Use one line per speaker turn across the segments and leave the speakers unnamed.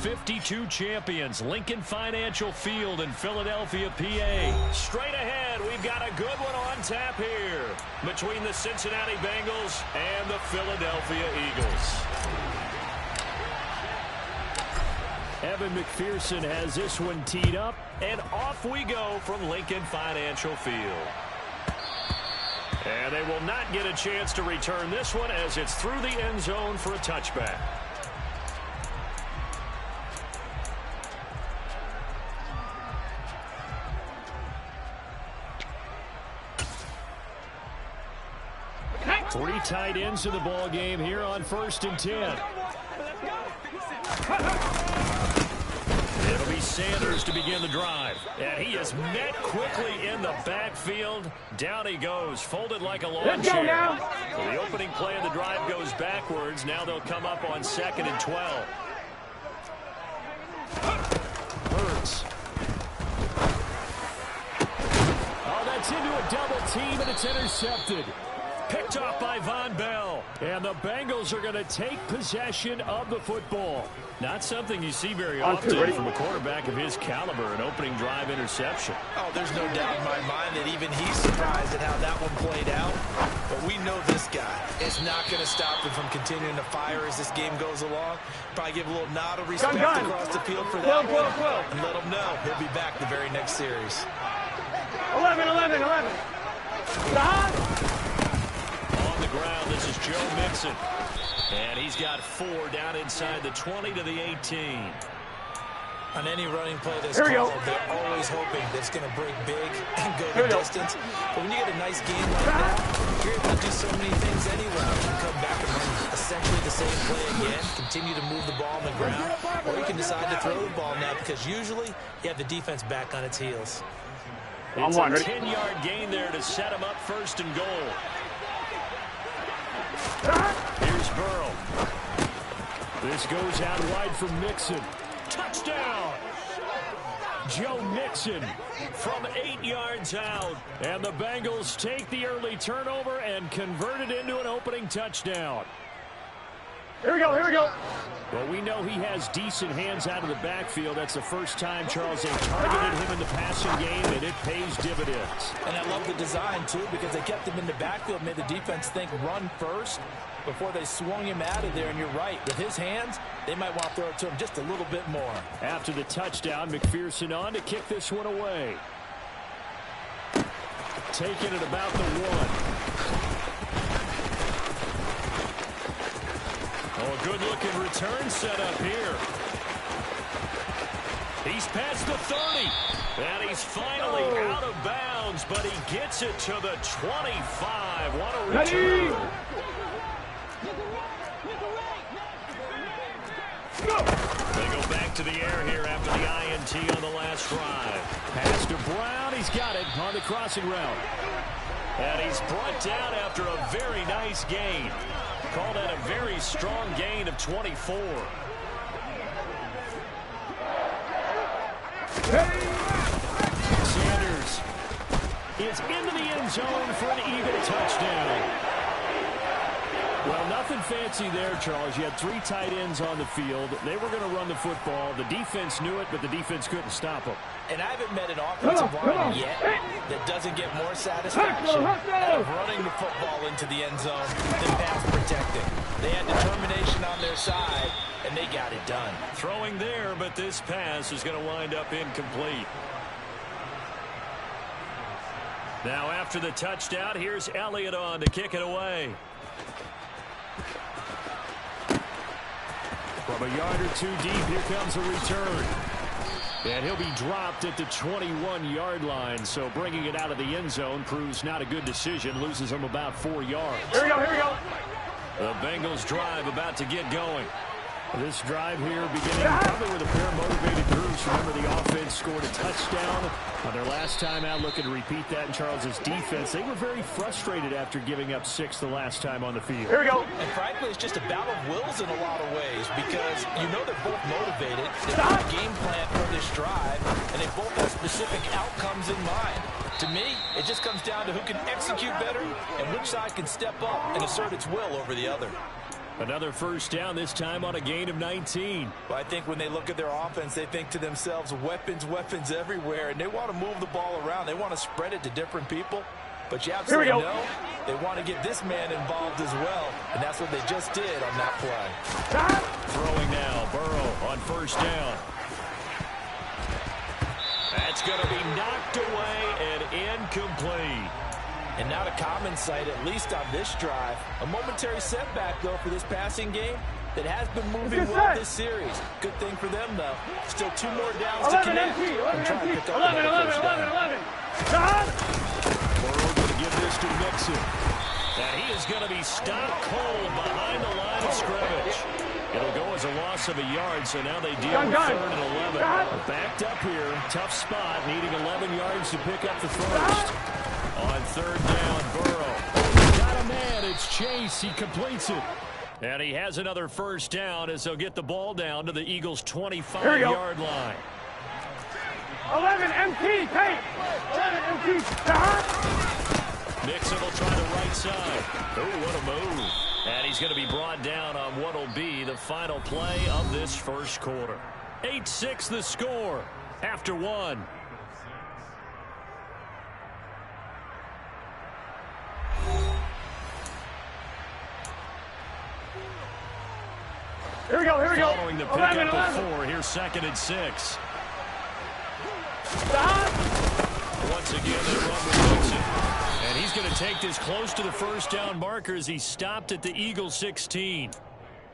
52 champions, Lincoln Financial Field in Philadelphia, PA. Straight ahead, we've got a good one on tap here between the Cincinnati Bengals and the Philadelphia Eagles. Evan McPherson has this one teed up, and off we go from Lincoln Financial Field. And they will not get a chance to return this one as it's through the end zone for a touchback. Three tight ends in the ball game here on 1st and 10. It'll be Sanders to begin the drive. And he is met quickly in the backfield. Down he goes, folded like a lawn chair. So the opening play of the drive goes backwards. Now they'll come up on 2nd and 12. Hurts. Oh, that's into a double team, and it's intercepted. Picked off by Von Bell. And the Bengals are going to take possession of the football. Not something you see very often from a quarterback of his caliber, an opening drive interception.
Oh, there's no doubt in my mind that even he's surprised at how that one played out. But we know this guy is not going to stop him from continuing to fire as this game goes along. Probably give a little nod of respect across the field for that one. And let him know he'll be back the very next series.
11.
On the ground, this is Joe Mixon. And he's got 4 down inside the 20 to the 18.
On any running play that's called, they're always hoping that it's going to break big and go the distance. But when you get a nice game like that, you're able to do so many things anyway. You can come back and run essentially the same play again, continue to move the ball on the ground, or you can decide to throw the ball now because usually you have the defense back on its heels.
It's a 10-yard gain there to set him up 1st and goal. Here's Burrow. This goes out wide for Mixon. Touchdown! Joe Mixon from 8 yards out. And the Bengals take the early turnover and convert it into an opening touchdown.
Here we go.
Well, we know he has decent hands out of the backfield. That's the first time, Charles, they targeted him in the passing game, and it pays dividends.
And I love the design, too, because they kept him in the backfield, made the defense think run first before they swung him out of there. And you're right, with his hands, they might want to throw it to him just a little bit more.
After the touchdown, McPherson on to kick this one away. Taking it about the 1. Oh, a good-looking return set up here. He's past the 30. And he's finally out of bounds, but he gets it to the 25. What a return. They go back to the air here after the INT on the last drive. Pass to Brown. He's got it on the crossing route. And he's brought down after a very nice gain. Call that a very strong gain of 24. Sanders is into the end zone for an Eagle touchdown. Well, nothing fancy there, Charles. You had 3 tight ends on the field. They were going to run the football. The defense knew it, but the defense couldn't stop them.
And I haven't met an offensive line yet that doesn't get more satisfaction out of running the football into the end zone than pass protecting. They had determination on their side, and they got it done.
Throwing there, but this pass is going to wind up incomplete. Now after the touchdown, here's Elliott on to kick it away. From a yard or 2 deep, here comes a return. And he'll be dropped at the 21-yard line, so bringing it out of the end zone proves not a good decision. Loses him about 4 yards.
Here we go.
The Bengals drive about to get going. This drive here beginning probably with a pair of motivated groups. Remember, the offense scored a touchdown on their last time out. Looking to repeat that in Charles's defense. They were very frustrated after giving up 6 the last time on the field.
Here we go.
And frankly, it's just a battle of wills in a lot of ways because you know they're both motivated. They have a game plan for this drive, and they both have specific outcomes in mind. To me, it just comes down to who can execute better and which side can step up and assert its will over the other.
Another first down, this time on a gain of 19.
Well, I think when they look at their offense, they think to themselves, weapons, weapons everywhere, and they want to move the ball around. They want to spread it to different people. But you absolutely know they want to get this man involved as well, and that's what they just did on that play.
Throwing now, Burrow on first down. That's going to be knocked away and incomplete.
And not a common sight, at least on this drive. A momentary setback, though, for this passing game that has been moving well this series. Good thing for them, though. Still 2 more downs to connect.
11.
Burrow going to give this to Mixon. And he is going to be stopped cold behind the line of scrimmage. It'll go as a loss of a yard, so now they deal with 3rd and 11. Backed up here, tough spot, needing 11 yards to pick up the first. On 3rd down, Burrow. Got a man, it's Chase, he completes it. And he has another first down as they'll get the ball down to the Eagles' 25-yard line.
11 MT, take! 11 MT,
Mixon will try the right side. Oh, what a move. And he's going to be brought down on what will be the final play of this first quarter. 8-6 the score after 1.
Here we go, here we go.
Following the pickup of 4, here's 2nd and 6. Once again, they run with Mixon. And he's going to take this close to the first down marker as he stopped at the Eagles' 16.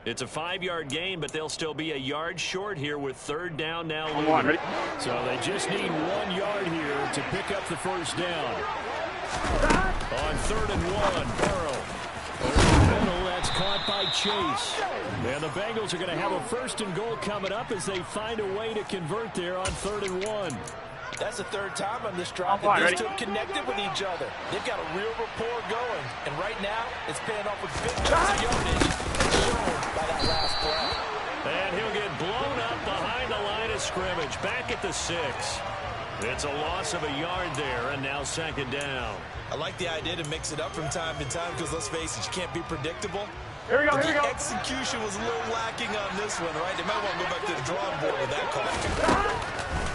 It's a 5-yard gain, but they'll still be a yard short here with 3rd down now. So they just need 1 yard here to pick up the first down. On 3rd and 1, Burrow. Over the middle, that's caught by Chase. And the Bengals are going to have a 1st and goal coming up as they find a way to convert there on 3rd and 1.
That's the 3rd time on this drive that these two have connected with each other. They've got a real rapport going. And right now, it's paying off with big chunks of yardage as shown by that last play.
And he'll get blown up behind the line of scrimmage. Back at the 6. It's a loss of a yard there, and now 2nd down.
I like the idea to mix it up from time to time because, let's face it, you can't be predictable.
Here we go,
but
here we go.
The execution was a little lacking on this one, right? They might want to go back to the drawing board with that call.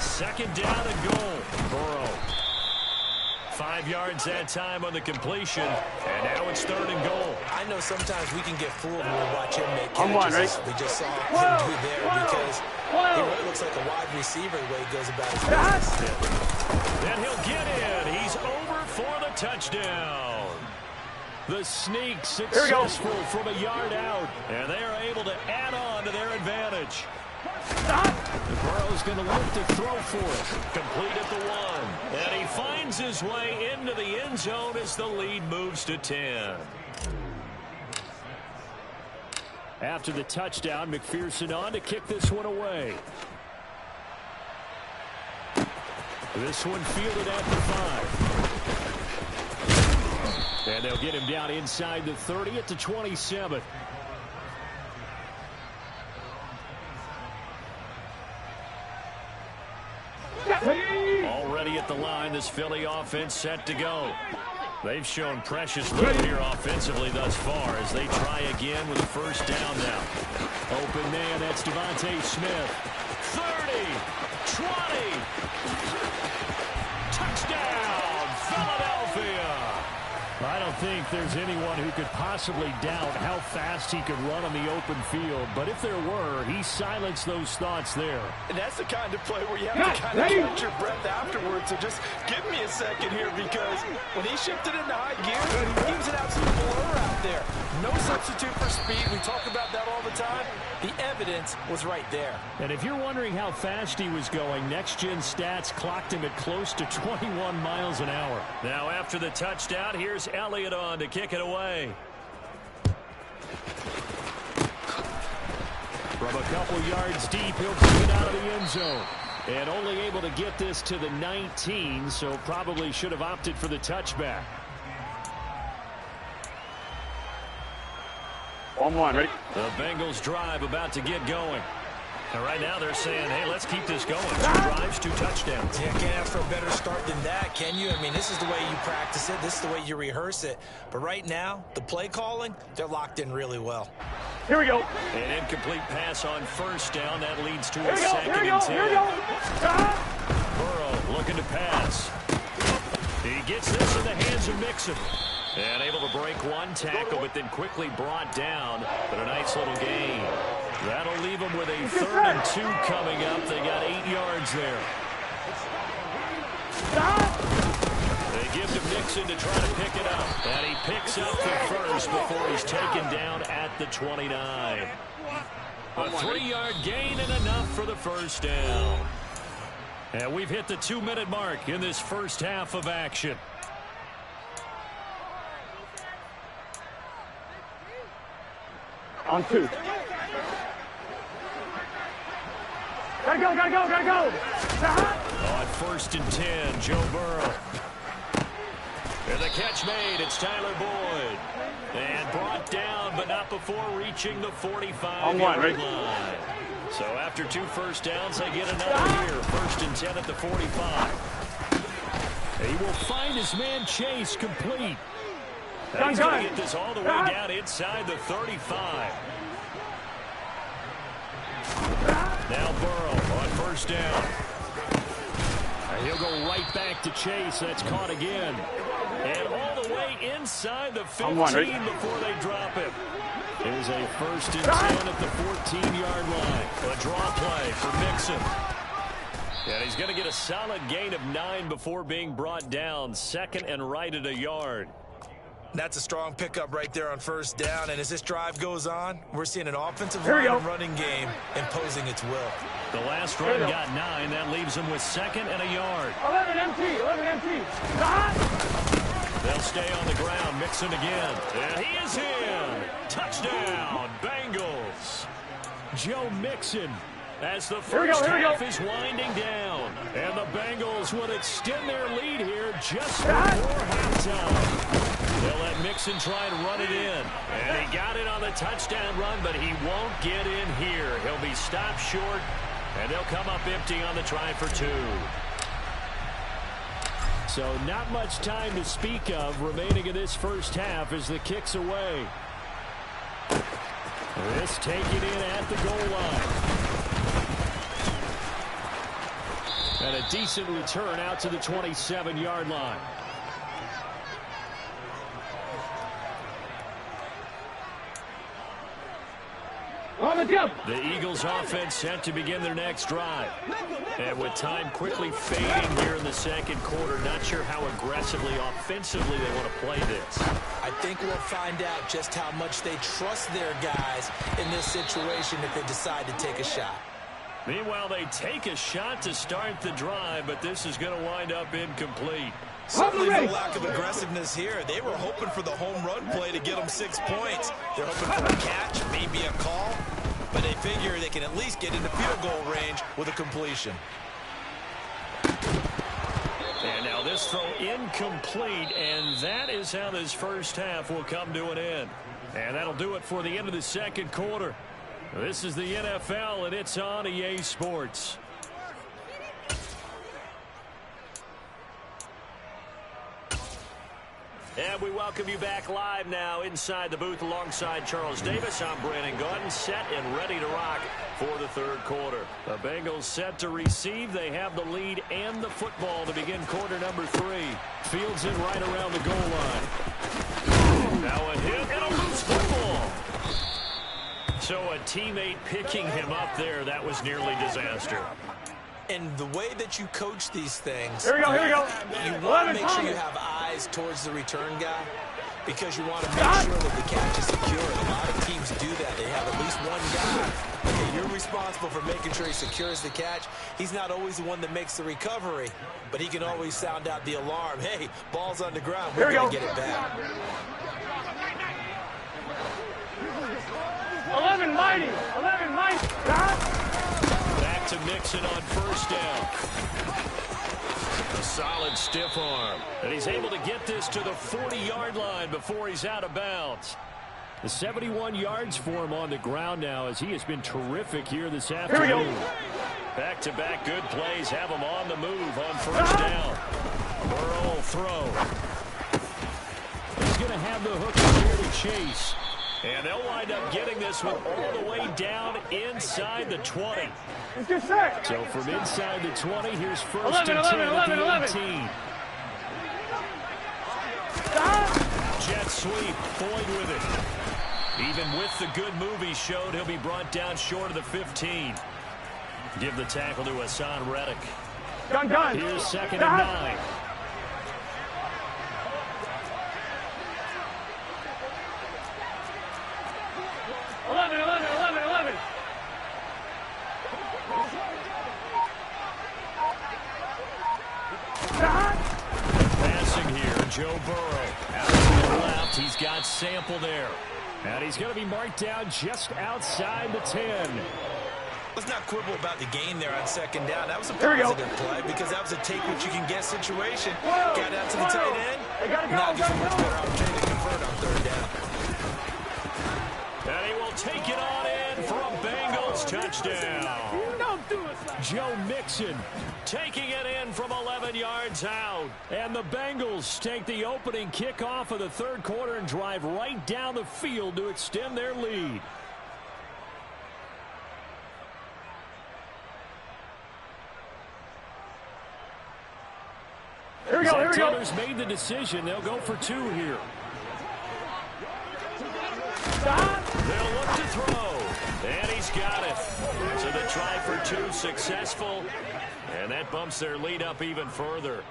2nd down and goal. Burrow. 5 yards that time on the completion, and now it's 3rd and goal.
I know sometimes we can get fooled when we watch him make catches. We just saw him do there because he really looks like a wide receiver the way he goes about his business.
Then he'll get in. He's over for the touchdown. The sneak successful from a yard out, and they are able to add on to their advantage. Burrow's going to look to throw for it. Complete at the 1. And he finds his way into the end zone as the lead moves to 10. After the touchdown, McPherson on to kick this one away. This one fielded at the 5. And they'll get him down inside the 30 at the 27. Already at the line, this Philly offense set to go. They've shown precious little here offensively thus far as they try again with a first down now. Open man, that's Devontae Smith. 30, 20. Touchdown, Philadelphia. I don't think there's anyone who could possibly doubt how fast he could run on the open field. But if there were, he silenced those thoughts there.
And that's the kind of play where you have to kind of catch your breath afterwards. So just give me a second here because when he shifted into high gear, he was an absolute blur out there. No substitute for speed. We talk about that all the time. The evidence was right there.
And if you're wondering how fast he was going, next-gen stats clocked him at close to 21 miles an hour. Now after the touchdown, here's Elliott on to kick it away. From a couple yards deep, he'll kick it out of the end zone. And only able to get this to the 19, so probably should have opted for the touchback.
1-1, ready?
The Bengals drive about to get going. And right now they're saying, hey, let's keep this going. 2 drives, 2 touchdowns.
Yeah, can't ask for a better start than that, can you? I mean, this is the way you practice it. This is the way you rehearse it. But right now, the play calling, they're locked in really well.
Here we go.
An incomplete pass on first down. That leads to a
Here we go.
second
Here we go.
and 10.
Here we go.
Burrow looking to pass. He gets this in the hands of Mixon. And able to break 1 tackle, but then quickly brought down. But a nice little gain. That'll leave them with a 3rd and 2 coming up. They got 8 yards there. They give to Mixon to try to pick it up. And he picks up the first before he's taken down at the 29. A 3-yard gain and enough for the first down. And we've hit the 2-minute mark in this first half of action.
On 2. Gotta go, gotta go, gotta go.
On 1st and 10, Joe Burrow. And the catch made, it's Tyler Boyd. And brought down, but not before reaching the 45-yard line. So after 2 first downs, they get another here. 1st and 10 at the 45. He will find his man Chase complete. He's going to get this all the way down inside the 35. Now Burrow on 1st down. And he'll go right back to Chase. That's caught again. And all the way inside the 15 before they drop him. Here's a 1st and 10 at the 14-yard line. A draw play for Mixon. And he's going to get a solid gain of 9 before being brought down. 2nd and right at a yard.
That's a strong pickup right there on 1st down. And as this drive goes on, we're seeing an offensive line running game imposing its will.
The last run got 9. That leaves them with 2nd and a yard.
11 empty. 11 empty.
They'll stay on the ground. Mixon again. And he is in. Touchdown, Bengals. Joe Mixon as the first half is winding down. And the Bengals will extend their lead here just before halftime. They'll let Mixon try and run it in. And he got it on the touchdown run, but he won't get in here. He'll be stopped short, and they'll come up empty on the try for 2. So not much time to speak of remaining in this first half as the kick's away. This taken in at the goal line. And a decent return out to the 27-yard line. The Eagles offense set to begin their next drive. And with time quickly fading here in the 2nd quarter, not sure how aggressively, offensively they want to play this.
I think we'll find out just how much they trust their guys in this situation if they decide to take a shot.
Meanwhile, they take a shot to start the drive, but this is going to wind up incomplete.
Certainly no lack of aggressiveness here. They were hoping for the home run play to get them 6 points. They're hoping for a catch, maybe a call, but they figure they can at least get into field goal range with a completion.
And now this throw incomplete, and that is how this first half will come to an end. And that'll do it for the end of the 2nd quarter. This is the NFL, and it's on EA Sports. And we welcome you back live now inside the booth alongside Charles Davis. I'm Brandon Gordon, set and ready to rock for the 3rd quarter. The Bengals set to receive. They have the lead and the football to begin quarter number 3. Fields in right around the goal line. Now a hit and a loose football. So a teammate picking him up there, that was nearly disaster.
And the way that you coach these things,
here we go.
You want to make sure you have eyes towards the return guy because you want to make sure that the catch is secure. A lot of teams do that. They have at least one guy. Okay, you're responsible for making sure he secures the catch. He's not always the one that makes the recovery, but he can always sound out the alarm. Hey, ball's on the ground. We're going to get it back.
11 mighty.
Back to Mixon on 1st down. A solid stiff arm. And he's able to get this to the 40-yard line before he's out of bounds. The 71 yards for him on the ground now as he has been terrific here this afternoon. Back-to-back good plays have him on the move on first down. Burrow will throw. He's going to have the hook here to chase. And they'll wind up getting this one all the way down inside the 20. So from inside the 20, here's first and 10 at the 18. Jet sweep, Boyd with it. Even with the good move he showed, he'll be brought down short of the 15. Give the tackle to Hassan Reddick.
Gun.
Here's second and 9. Passing here, Joe Burrow. Out to the left, he's got Sample there. And he's going to be marked down just outside the 10.
Let's not quibble about the gain there on second down. That was a positive play because that was a take-what-you-can-get situation. Got out to the tight end. Now gives him a much better opportunity to convert on third down.
And he will take it on in for a Bengals touchdown. Joe Mixon taking it in from 11 yards out. And the Bengals take the opening kickoff of the third quarter and drive right down the field to extend their lead.
Here we go.
Taylor's made the decision. They'll go for 2 here. They'll look to throw. And he's got it. So the try for 2 successful. And that bumps their lead up even further.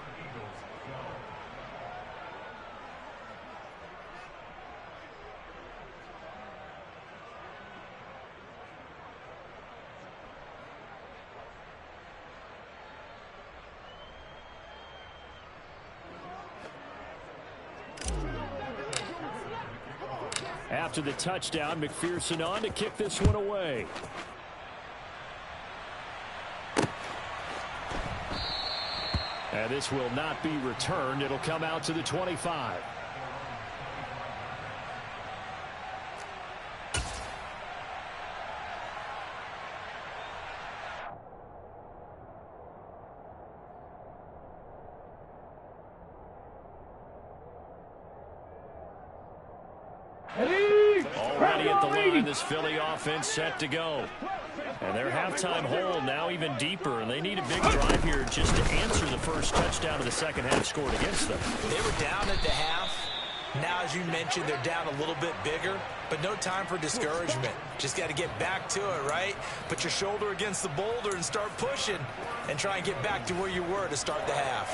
After the touchdown, McPherson on to kick this one away. And this will not be returned. It'll come out to the 25. Already at the line, this Philly offense set to go. And their halftime hole now even deeper, and they need a big drive here just to answer the first touchdown of the second half scored against them.
They were down at the half. Now, as you mentioned, they're down a little bit bigger, but no time for discouragement. Just got to get back to it, right? Put your shoulder against the boulder and start pushing and try and get back to where you were to start the half.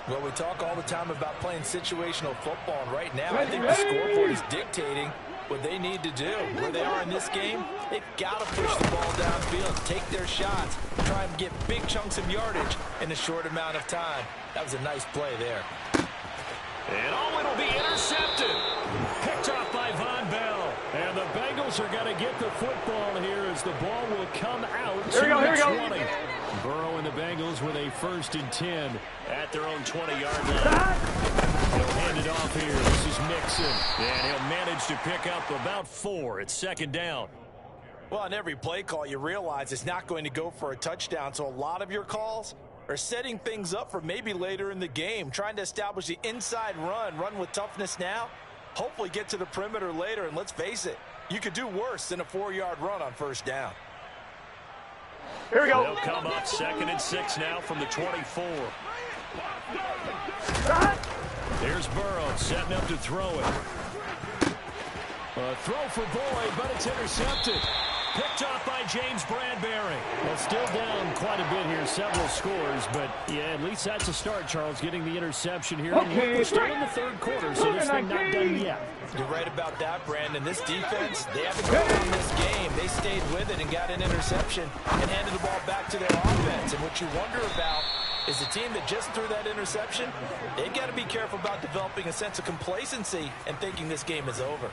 Well, we talk all the time about playing situational football, and right now I think the scoreboard is dictating what they need to do. Where they are in this game, they've got to push the ball downfield, take their shots, try and get big chunks of yardage in a short amount of time. That was a nice play there.
And it'll be intercepted. Picked off by Von Bell. And the Bengals are going to get the football here as the ball will come out to the 20. Burrow and the Bengals with a 1st and 10 at their own 20-yard line. He'll hand it off here. This is Mixon. And he'll manage to pick up about 4. It's second down.
Well, on every play call, you realize it's not going to go for a touchdown. So a lot of your calls are setting things up for maybe later in the game, trying to establish the inside run with toughness now, hopefully get to the perimeter later. And let's face it, you could do worse than a 4-yard run on first down.
Here we go.
They'll come up 2nd and 6 now from the 24. There's Burrow setting up to throw it. A throw for Boyd, but it's intercepted. Picked off by James Bradbury. Well, still down quite a bit here, several scores, but yeah, at least that's a start, Charles, getting the interception here.
Okay,
we're still in the third quarter, so this thing not done yet.
You're right about that, Brandon. This defense, they haven't gone in this game. They stayed with it and got an interception and handed the ball back to their offense. And what you wonder about is the team that just threw that interception, they've got to be careful about developing a sense of complacency and thinking this game is over.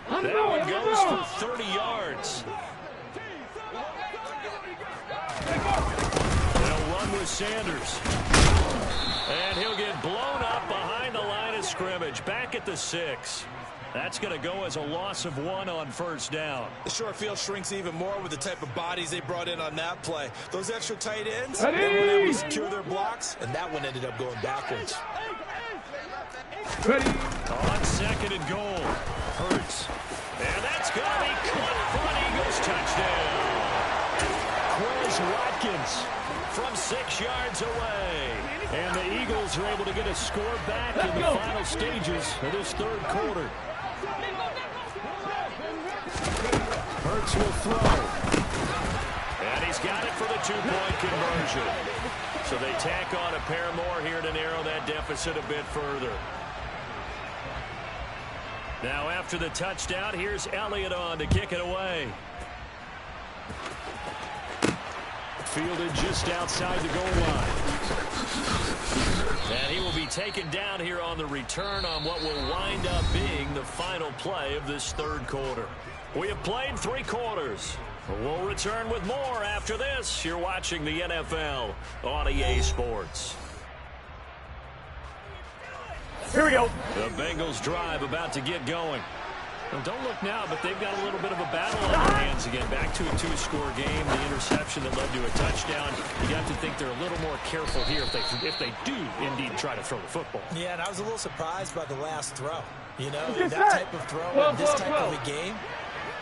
That one goes for 30 yards. They'll run with Sanders. And he'll get blown up behind the line of scrimmage. scrimmage, back at the 6. That's going to go as a loss of 1 on first down.
The short field shrinks even more with the type of bodies they brought in on that play. Those extra tight ends, they weren't able to secure their blocks, and that one ended up going backwards.
Ready.
On 2nd and goal. Hurts. And that's going to be caught for an Eagles touchdown. Quez Watkins from 6 yards away. And the Eagles are able to get a score back in the final stages of this 3rd quarter. Hurts will throw. And he's got it for the 2-point conversion. So they tack on a pair more here to narrow that deficit a bit further. Now after the touchdown, here's Elliott on to kick it away. Fielded just outside the goal line. And he will be taken down here on the return on what will wind up being the final play of this 3rd quarter. We have played 3 quarters. We'll return with more after this. You're watching the NFL on EA Sports.
Here we go.
The Bengals drive about to get going. Well, don't look now, but they've got a little bit of a battle on their hands again. Back to a 2-score game. The interception that led to a touchdown. You have to think they're a little more careful here if they do indeed try to throw the football.
Yeah, and I was a little surprised by the last throw. You know, that type of throw in this type of a game,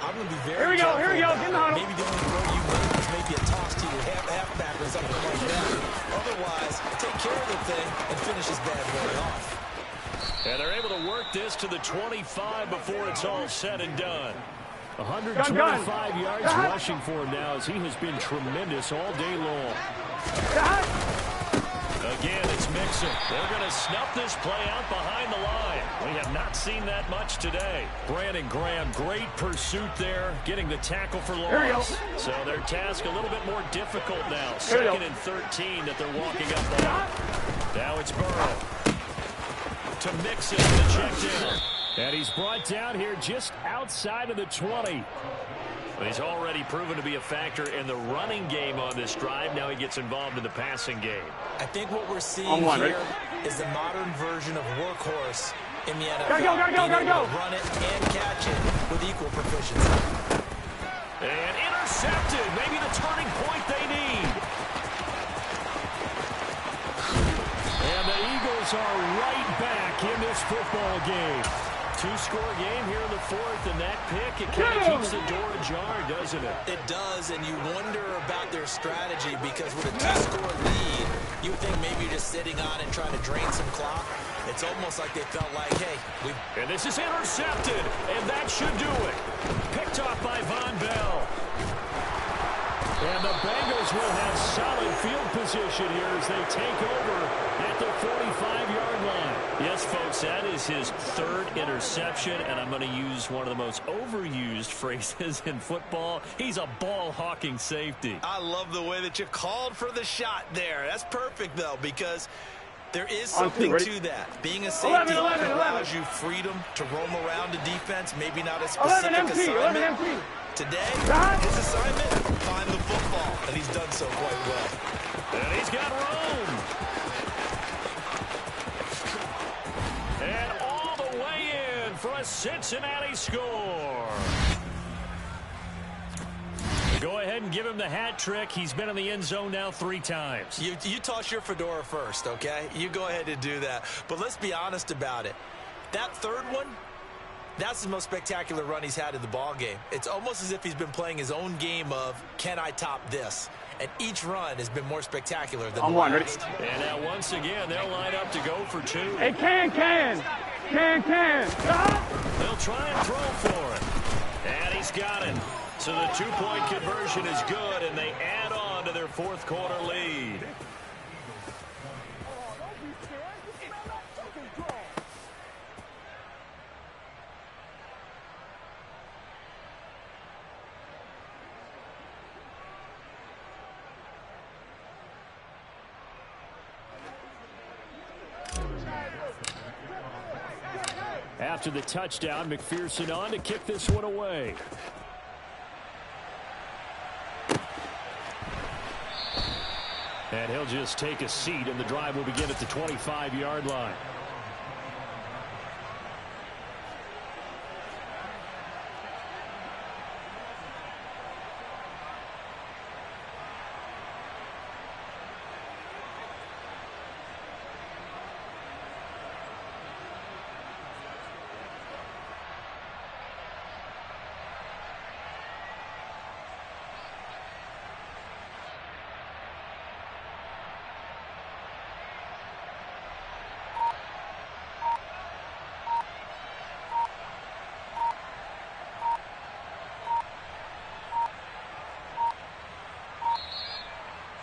I'm going to be very careful.
Here we go. Get in the huddle.
Maybe the only throw you make is maybe a toss to your halfback or something like that. Otherwise, take care of the thing and finish this bad boy off.
And they're able to work this to the 25 before it's all said and done. 125 yards rushing for him now as he has been tremendous all day long. Again, it's Mixon. They're going to snuff this play out behind the line. We have not seen that much today. Brandon Graham, great pursuit there, getting the tackle for loss. So their task a little bit more difficult now. 2nd and 13 that they're walking up on. Now it's Burrow. To Mixon, the check down. And he's brought down here just outside of the 20. He's already proven to be a factor in the running game on this drive. Now he gets involved in the passing game.
I think what we're seeing here is the modern version of workhorse in the NFL.
Gotta go.
Run it and catch it with equal proficiency.
And intercepted. Maybe the turning point they need. And the Eagles are right back in this football game. 2-score game here in the 4th, and that pick, it kind of keeps the door ajar, doesn't it?
It does, and you wonder about their strategy because with a 2-score lead, you think maybe you're just sitting on and trying to drain some clock. It's almost like they felt like, hey,
and this is intercepted, and that should do it. Picked off by Von Bell. And the Bengals will have solid field position here as they take over at the 45-yard line. Yes, folks, that is his 3rd interception, and I'm going to use one of the most overused phrases in football. He's a ball-hawking safety.
I love the way that you called for the shot there. That's perfect, though, because there is something to that. Being a safety allows you freedom to roam around the defense, maybe not a specific assignment. Today, his assignment, find the football, and he's done so quite well.
And he's got room. And all the way in for a Cincinnati score. Go ahead and give him the hat trick. He's been in the end zone now 3 times.
You toss your fedora first, okay? You go ahead and do that. But let's be honest about it. That 3rd one, that's the most spectacular run he's had in the ball game. It's almost as if he's been playing his own game of, can I top this? And each run has been more spectacular than the last.
And now once again, they'll line up to go for 2.
Hey, can.
They'll try and throw for it. And he's got it. So the 2-point conversion is good, and they add on to their 4th quarter lead. After the touchdown, McPherson on to kick this one away. And he'll just take a seat, and the drive will begin at the 25-yard line.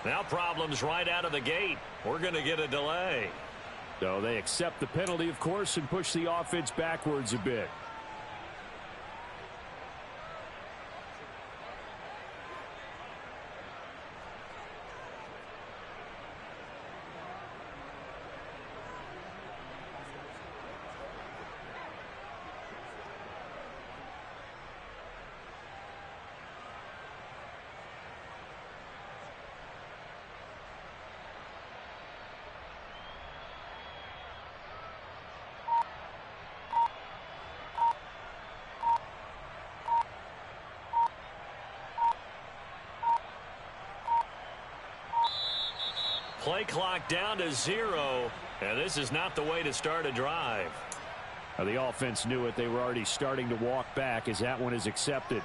Now problems right out of the gate. We're going to get a delay. So they accept the penalty, of course, and push the offense backwards a bit. Play clock down to 0, and this is not the way to start a drive. The offense knew it. They were already starting to walk back as that one is accepted.